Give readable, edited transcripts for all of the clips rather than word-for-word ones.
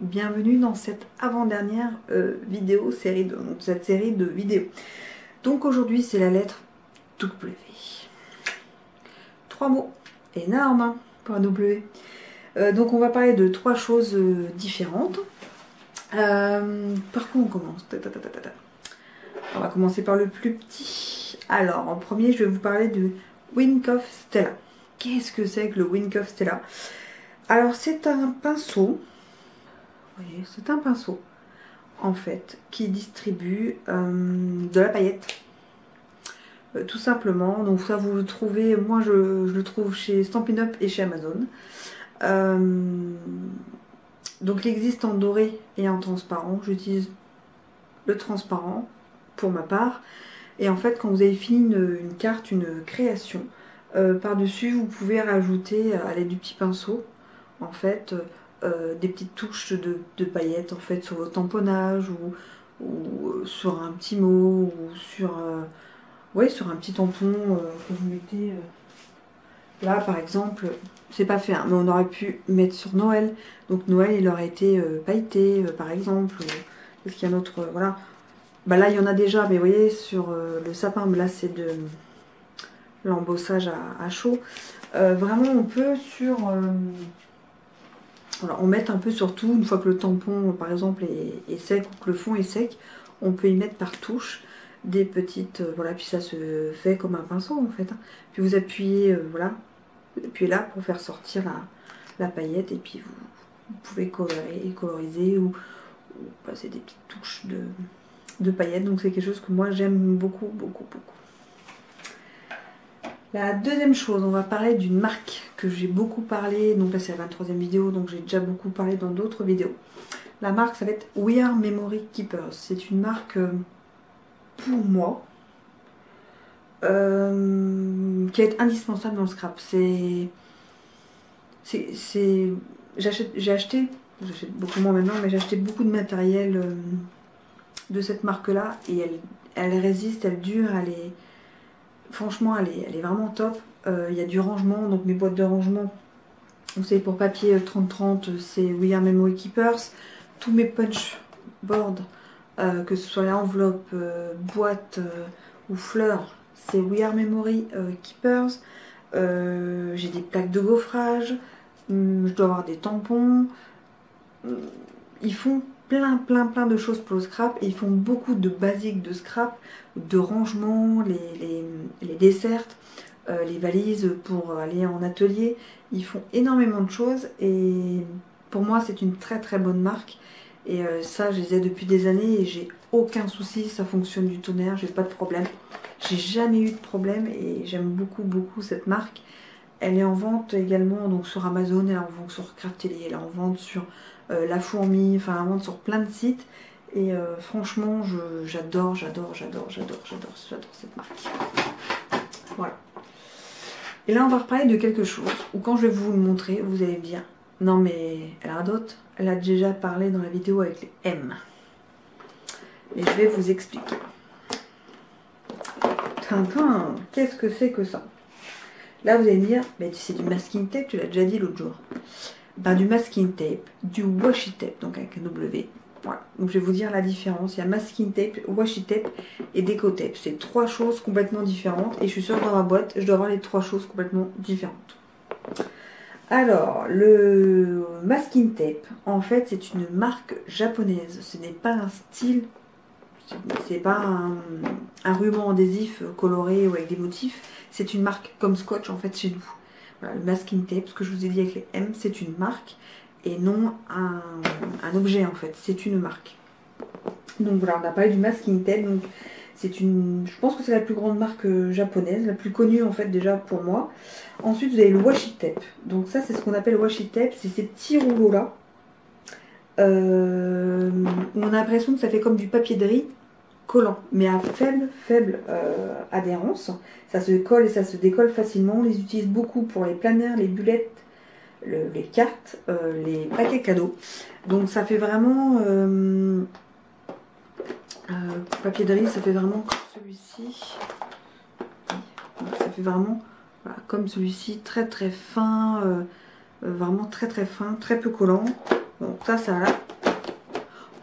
bienvenue dans cette avant-dernière cette série de vidéos. Donc aujourd'hui c'est la lettre W. 3 mots, énorme hein, pour un W. Donc on va parler de 3 choses différentes. Par quoi on commence? On va commencer par le plus petit. Alors en premier je vais vous parler de Wink of Stella. Qu'est-ce que c'est que le Wink of Stella? Alors c'est un pinceau. Vous voyez, c'est un pinceau en fait qui distribue de la paillette. Tout simplement. Donc ça vous le trouvez, moi je le trouve chez Stampin' Up et chez Amazon. Donc il existe en doré et en transparent. J'utilise le transparent pour ma part. Et en fait quand vous avez fini une carte, une création, par-dessus vous pouvez rajouter à l'aide du petit pinceau en fait des petites touches de paillettes en fait sur votre tamponnage ou sur un petit mot ou sur sur un petit tampon que vous mettez là par exemple. C'est pas fait hein, mais on aurait pu mettre sur Noël, donc Noël il aurait été pailleté par exemple, parce qu'il y a un autre voilà. Bah là il y en a déjà, mais vous voyez sur le sapin, là c'est de l'embossage à chaud. Vraiment on peut sur voilà, on met un peu sur tout, une fois que le tampon par exemple est sec ou que le fond est sec, on peut y mettre par touche des petites, voilà, puis ça se fait comme un pinceau en fait. Puis vous appuyez, voilà, vous appuyez là pour faire sortir la paillette et puis vous pouvez coloriser ou passer des petites touches de paillettes. Donc c'est quelque chose que moi j'aime beaucoup, beaucoup, beaucoup. La deuxième chose, on va parler d'une marque que j'ai beaucoup parlé, donc là c'est la 23e vidéo, donc j'ai déjà beaucoup parlé dans d'autres vidéos. La marque ça va être We Are Memory Keepers. C'est une marque pour moi qui est indispensable dans le scrap. J'achète beaucoup moins maintenant, mais j'ai acheté beaucoup de matériel de cette marque là et elle résiste, elle dure, franchement elle est vraiment top. Il y a du rangement, donc mes boîtes de rangement, vous savez pour papier 30-30 c'est We Are Memory Keepers. Tous mes punch boards, que ce soit les enveloppes, boîtes ou fleurs, c'est We Are Memory Keepers. J'ai des plaques de gaufrage, je dois avoir des tampons. Ils font plein de choses pour le scrap et ils font beaucoup de basiques de scrap, de rangement, les desserts, les valises pour aller en atelier. Ils font énormément de choses et pour moi c'est une très bonne marque. Et ça je les ai depuis des années et j'ai aucun souci, ça fonctionne du tonnerre, j'ai pas de problème. J'ai jamais eu de problème et j'aime beaucoup cette marque. Elle est en vente également donc sur Amazon, elle est en vente sur Craftelly, elle est en vente sur La Fourmi, enfin elle est en vente sur plein de sites. Et franchement j'adore cette marque. Voilà. Et là on va reparler de quelque chose où quand je vais vous le montrer, vous allez me dire non mais elle a d'autres. Elle a déjà parlé dans la vidéo avec les M. Et je vais vous expliquer. Tintin, qu'est-ce que c'est que ça? Là vous allez me dire, mais c'est du masking tape, tu l'as déjà dit l'autre jour. Ben, du masking tape, du washi tape, donc avec un W. Voilà. Donc je vais vous dire la différence. Il y a masking tape, washi tape et déco tape. C'est 3 choses complètement différentes. Et je suis sûre que dans ma boîte, je dois avoir les 3 choses complètement différentes. Alors, le masking tape, en fait, c'est une marque japonaise. Ce n'est pas un style, c'est pas un ruban adhésif coloré ou avec des motifs. C'est une marque comme Scotch, en fait, chez nous. Voilà, le masking tape, ce que je vous ai dit avec les M, c'est une marque et non un objet, en fait. C'est une marque. Donc voilà, on a parlé du masking tape. Donc, je pense que c'est la plus grande marque japonaise, la plus connue en fait déjà pour moi. Ensuite vous avez le washi tape. Donc ça c'est ce qu'on appelle washi tape, c'est ces petits rouleaux là. On a l'impression que ça fait comme du papier de riz collant, mais à faible adhérence. Ça se colle et ça se décolle facilement. On les utilise beaucoup pour les planaires, les bullettes, les cartes, les paquets cadeaux. Donc ça fait vraiment... papier de riz, ça fait vraiment comme celui-ci. Ça fait vraiment voilà, comme celui-ci, très fin, vraiment très fin, très peu collant. Donc ça là,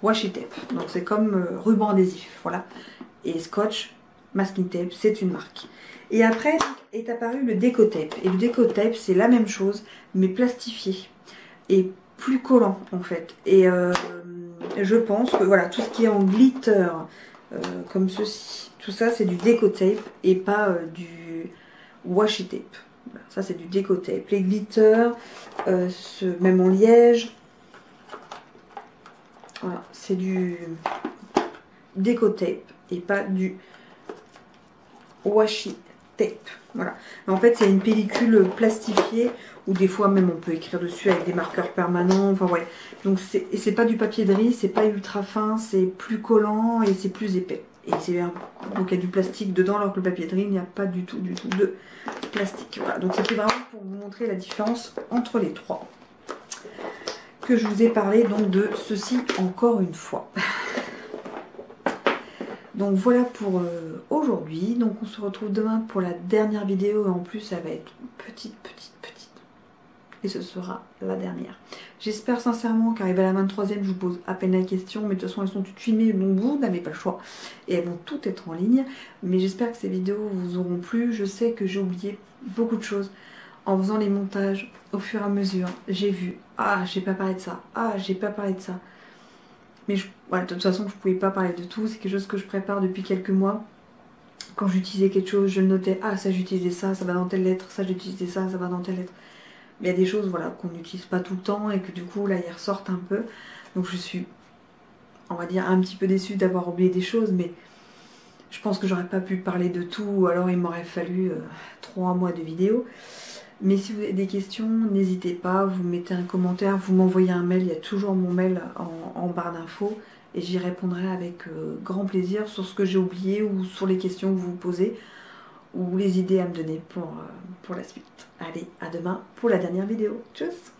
washi tape. Donc c'est comme ruban adhésif, voilà. Et scotch, masking tape, c'est une marque. Et après est apparu le déco tape. Et le déco tape, c'est la même chose, mais plastifié. Et plus collant, en fait. Et je pense que, voilà, tout ce qui est en glitter, comme ceci, tout ça, c'est du déco tape et pas du washi tape. Voilà, ça, c'est du déco tape. Les glitters, même en liège, voilà, c'est du déco tape et pas du washi tape. Voilà. En fait, c'est une pellicule plastifiée ou des fois même on peut écrire dessus avec des marqueurs permanents. Enfin ouais. Donc c'est pas du papier de riz, c'est pas ultra fin, c'est plus collant et c'est plus épais. Et donc il y a du plastique dedans alors que le papier de riz, il n'y a pas du tout de plastique. Voilà. Donc c'était vraiment pour vous montrer la différence entre les trois. Que je vous ai parlé donc de ceci encore une fois. Donc voilà pour aujourd'hui. Donc on se retrouve demain pour la dernière vidéo. Et en plus ça va être petite. Et ce sera la dernière. J'espère sincèrement qu'arrivé à la 23e, je vous pose à peine la question. Mais de toute façon elles sont toutes filmées, donc vous n'avez pas le choix. Et elles vont toutes être en ligne. Mais j'espère que ces vidéos vous auront plu. Je sais que j'ai oublié beaucoup de choses. En faisant les montages au fur et à mesure, j'ai vu, ah j'ai pas parlé de ça, ah j'ai pas parlé de ça. Mais voilà, de toute façon, je ne pouvais pas parler de tout. C'est quelque chose que je prépare depuis quelques mois. Quand j'utilisais quelque chose, je le notais. Ah, ça j'utilisais ça, ça va dans telle lettre. Ça j'utilisais ça, ça va dans telle lettre. Mais il y a des choses voilà, qu'on n'utilise pas tout le temps et que du coup, là, ils ressortent un peu. Donc je suis, on va dire, un petit peu déçue d'avoir oublié des choses. Mais je pense que j'aurais pas pu parler de tout. Ou alors, il m'aurait fallu 3 mois de vidéo. Mais si vous avez des questions, n'hésitez pas, vous mettez un commentaire, vous m'envoyez un mail, il y a toujours mon mail en barre d'infos et j'y répondrai avec grand plaisir sur ce que j'ai oublié ou sur les questions que vous posez ou les idées à me donner pour la suite. Allez, à demain pour la dernière vidéo. Tchuss!